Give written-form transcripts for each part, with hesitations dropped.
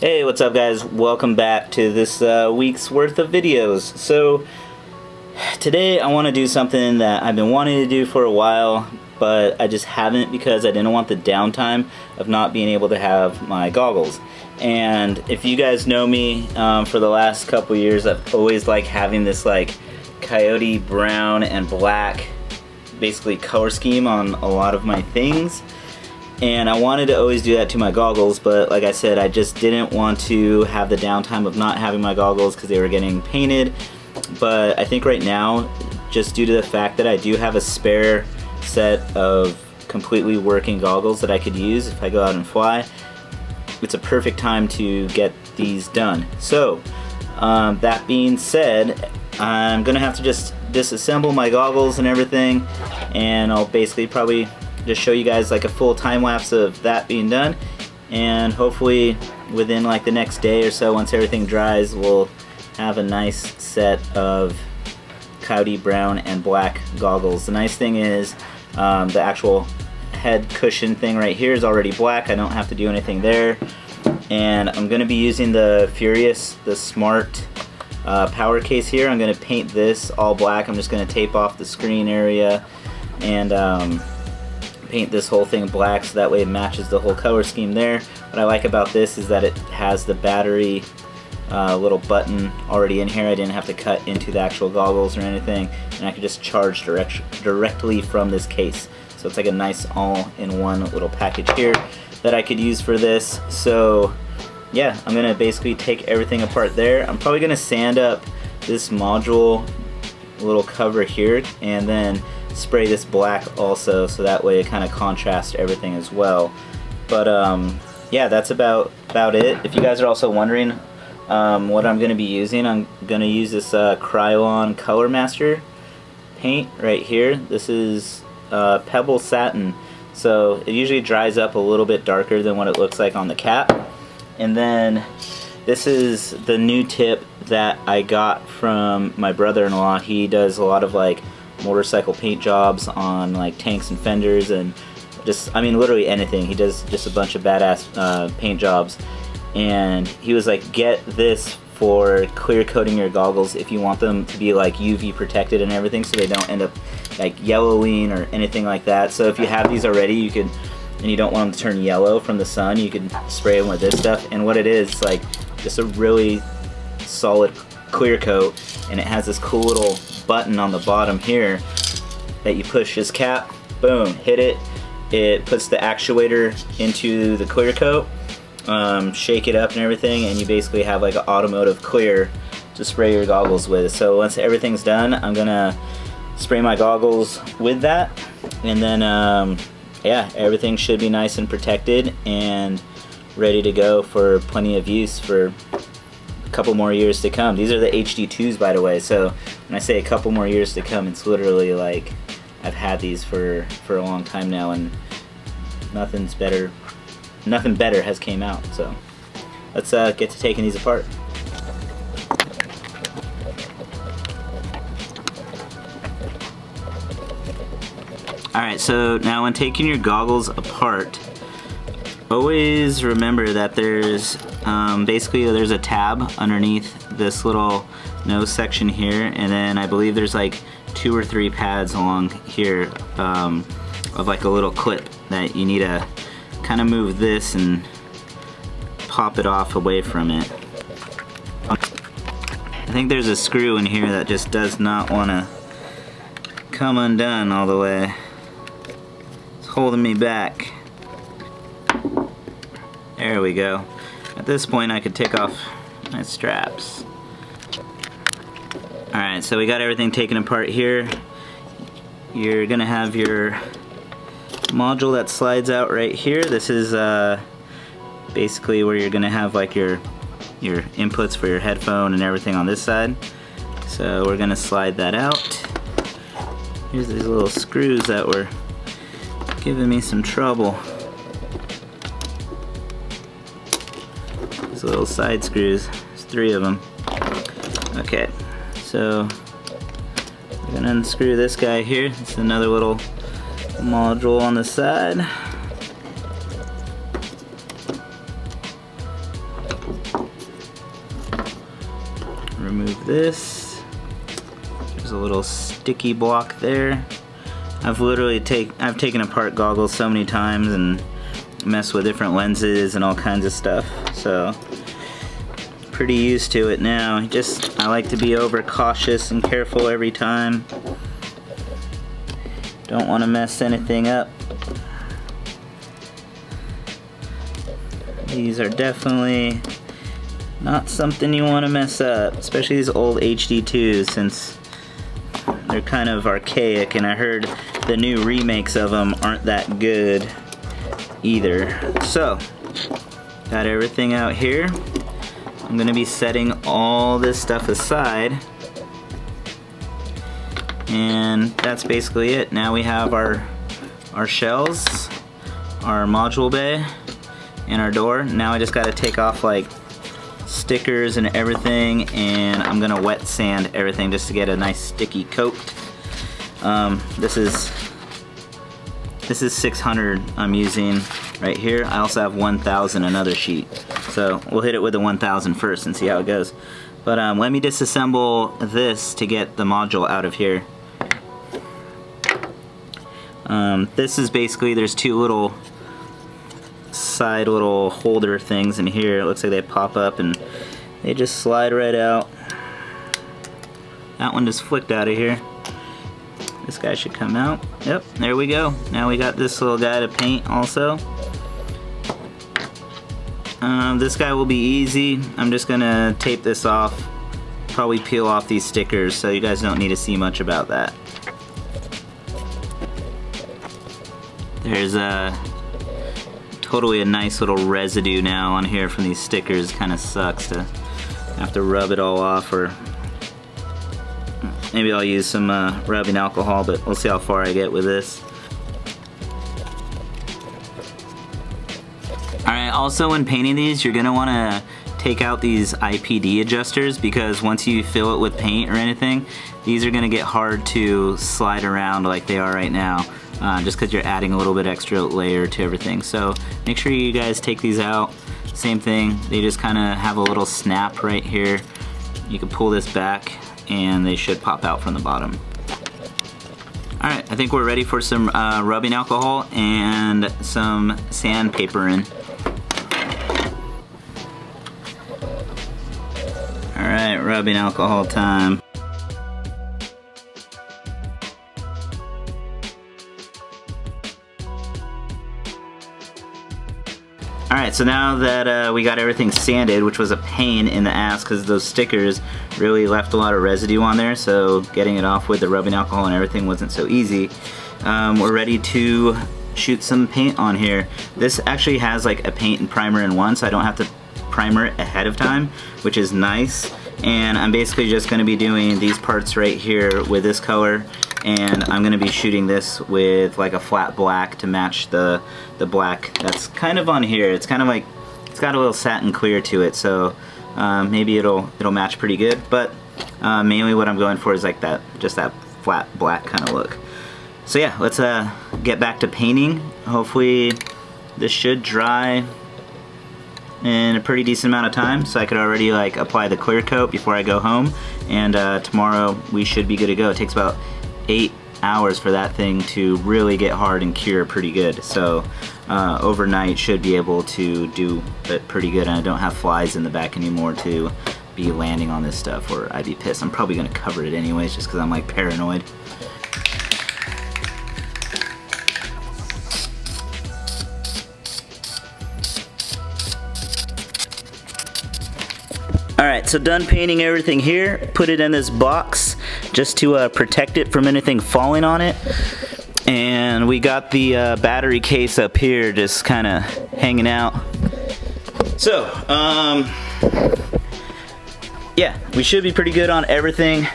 Hey, what's up guys? Welcome back to this week's worth of videos. So today I want to do something that I've been wanting to do for a while, but I just haven't because I didn't want the downtime of not being able to have my goggles. And if you guys know me, for the last couple years I've always liked having this like coyote brown and black basically color scheme on a lot of my things. And I wanted to always do that to my goggles, but like I said, I just didn't want to have the downtime of not having my goggles because they were getting painted. But I think right now, just due to the fact that I do have a spare set of completely working goggles that I could use if I go out and fly, it's a perfect time to get these done. So that being said, I'm gonna have to just disassemble my goggles and everything, and I'll basically probably just show you guys like a full time lapse of that being done, and hopefully within like the next day or so, once everything dries, we'll have a nice set of coyote brown and black goggles. The nice thing is the actual head cushion thing right here is already black. I don't have to do anything there, and I'm gonna be using the Furious, the Smart power case here. I'm gonna paint this all black. I'm just gonna tape off the screen area and paint this whole thing black so that way it matches the whole color scheme there. What I like about this is that it has the battery little button already in here. I didn't have to cut into the actual goggles or anything, and I could just charge directly from this case. So it's like a nice all-in-one little package here that I could use for this. So yeah, I'm gonna basically take everything apart there. I'm probably gonna sand up this module little cover here and then spray this black also, so that way it kind of contrasts everything as well. But yeah, that's about it. If you guys are also wondering what I'm going to be using, I'm going to use this Krylon Color Master paint right here. This is Pebble Satin, so it usually dries up a little bit darker than what it looks like on the cap. And then this is the new tip that I got from my brother-in-law. He does a lot of like motorcycle paint jobs on like tanks and fenders and just, I mean, literally anything. He does just a bunch of badass paint jobs, and he was like, get this for clear coating your goggles if you want them to be like UV protected and everything, so they don't end up like yellowing or anything like that. So if you have these already, you could, and you don't want them to turn yellow from the sun, you can spray them with this stuff. And what it is like just a really solid clear coat, and it has this cool little button on the bottom here that you push this cap, boom, hit it, it puts the actuator into the clear coat, shake it up and everything, and you basically have like an automotive clear to spray your goggles with. So once everything's done, I'm gonna spray my goggles with that, and then yeah, everything should be nice and protected and ready to go for plenty of use for a couple more years to come. These are the HD2s, by the way, so when I say a couple more years to come, it's literally like I've had these for a long time now, and nothing better has came out. So let's get to taking these apart. Alright, so now when taking your goggles apart, always remember that there's basically there's a tab underneath this little nose section here, and then I believe there's like 2 or 3 pads along here of like a little clip that you need to kind of move this and pop it off away from it. I think there's a screw in here that just does not want to come undone all the way. It's holding me back. There we go. At this point I could take off my straps. Alright, so we got everything taken apart here. You're gonna have your module that slides out right here. This is basically where you're gonna have like your inputs for your headphone and everything on this side. So we're gonna slide that out. Here's these little screws that were giving me some trouble. These little side screws, there's 3 of them. Okay, so we're gonna unscrew this guy here. It's another little module on the side. remove this. There's a little sticky block there. I've taken apart goggles so many times and messed with different lenses and all kinds of stuff, so pretty used to it now. I like to be over cautious and careful every time. Don't want to mess anything up. These are definitely not something you want to mess up, especially these old HD2s, since they're kind of archaic, and I heard the new remakes of them aren't that good either. So, got everything out here. I'm gonna be setting all this stuff aside, and that's basically it. Now we have our shells, our module bay, and our door. Now I just gotta take off like stickers and everything, and I'm gonna wet sand everything just to get a nice sticky coat. This is 600 I'm using right here. I also have 1000 another sheet, so we'll hit it with the 1000 first and see how it goes. But let me disassemble this to get the module out of here. This is basically, there's two little side little holder things in here. It looks like they pop up and they just slide right out. That one just flicked out of here. This guy should come out. Yep, there we go. Now we got this little guy to paint also. This guy will be easy. I'm just gonna tape this off, probably peel off these stickers, so you guys don't need to see much about that. There's totally a nice little residue now on here from these stickers. Kind of sucks to have to rub it all off, or maybe I'll use some rubbing alcohol, but we'll see how far I get with this. Alright, also when painting these, you're going to want to take out these IPD adjusters, because once you fill it with paint or anything, these are going to get hard to slide around like they are right now, just because you're adding a little bit extra layer to everything. So make sure you guys take these out. Same thing, they just kind of have a little snap right here. You can pull this back and they should pop out from the bottom. Alright, I think we're ready for some rubbing alcohol and some sandpapering. Alright, rubbing alcohol time. Alright, so now that we got everything sanded, which was a pain in the ass because those stickers really left a lot of residue on there, so getting it off with the rubbing alcohol and everything wasn't so easy. We're ready to shoot some paint on here. This actually has like a paint and primer in one, so I don't have to primer it ahead of time, which is nice. And I'm basically just going to be doing these parts right here with this color, and I'm going to be shooting this with like a flat black to match the black that's kind of on here. It's kind of like, it's got a little satin clear to it, so maybe it'll match pretty good, but mainly what I'm going for is like that, just that flat black kind of look. So yeah, let's get back to painting. Hopefully this should dry in a pretty decent amount of time, so I could already like apply the clear coat before I go home, and tomorrow we should be good to go. It takes about 8 hours for that thing to really get hard and cure pretty good, so overnight should be able to do it pretty good, and I don't have flies in the back anymore to be landing on this stuff, or I'd be pissed. I'm probably gonna cover it anyways just because I'm like paranoid. Alright, so done painting everything here. Put it in this box just to protect it from anything falling on it. And we got the battery case up here just kind of hanging out. So, yeah, we should be pretty good on everything.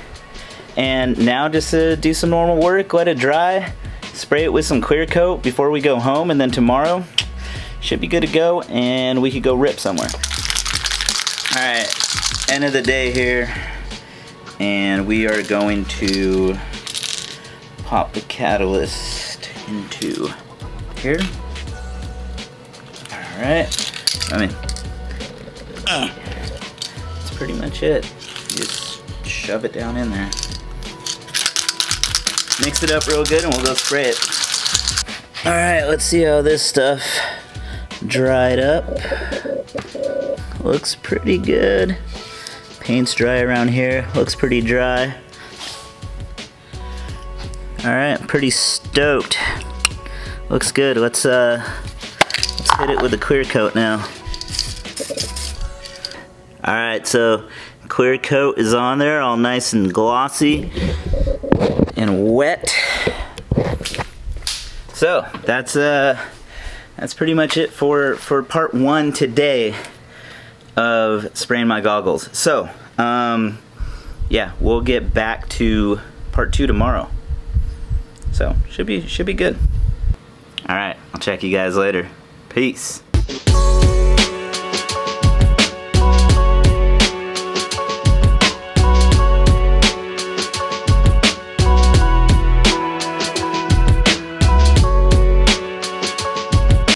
And now just do some normal work, let it dry, spray it with some clear coat before we go home, and then tomorrow should be good to go and we could go rip somewhere. Alright, end of the day here, and we are going to pop the catalyst into here. Alright, I mean, that's pretty much it. Just shove it down in there. Mix it up real good and we'll go spray it. Alright, let's see how this stuff dried up. Looks pretty good. Paint's dry around here. Looks pretty dry. Alright, pretty stoked. Looks good. Let's hit it with a clear coat now. Alright, so clear coat is on there, all nice and glossy and wet. So that's pretty much it for part 1 today of spraying my goggles. So yeah, we'll get back to part 2 tomorrow. So should be good. All right, I'll check you guys later. Peace.